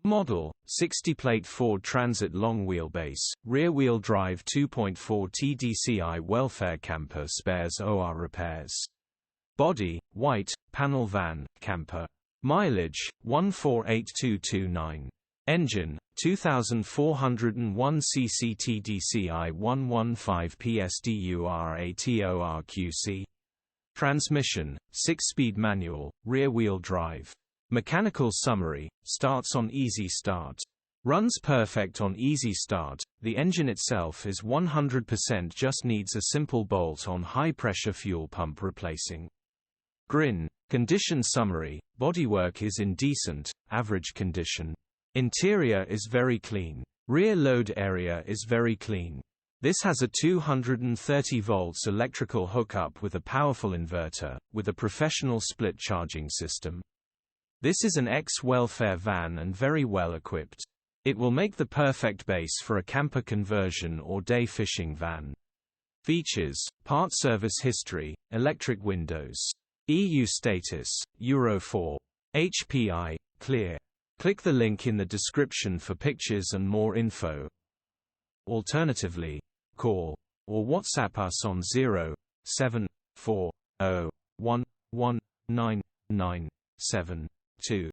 Model: 60-plate Ford Transit long wheelbase, rear-wheel drive 2.4 TDCi welfare camper, spares OR repairs. Body: white, panel van, camper. Mileage: 148229. Engine: 2401 cc TDCi 115ps DURATORQ-C. Transmission: 6-speed manual, rear-wheel drive. Mechanical summary: starts on easy start. Runs perfect on easy start. The engine itself is 100%, just needs a simple bolt-on high-pressure fuel pump replacing. Grin. Condition summary: bodywork is in decent, average condition. Interior is very clean. Rear load area is very clean. This has a 230 volts electrical hookup with a powerful inverter, with a professional split charging system. This is an ex-welfare van and very well equipped. It will make the perfect base for a camper conversion or day fishing van. Features: part service history, electric windows. EU status: Euro 4. HPI, clear. Click the link in the description for pictures and more info. Alternatively, call or WhatsApp us on 07401199972.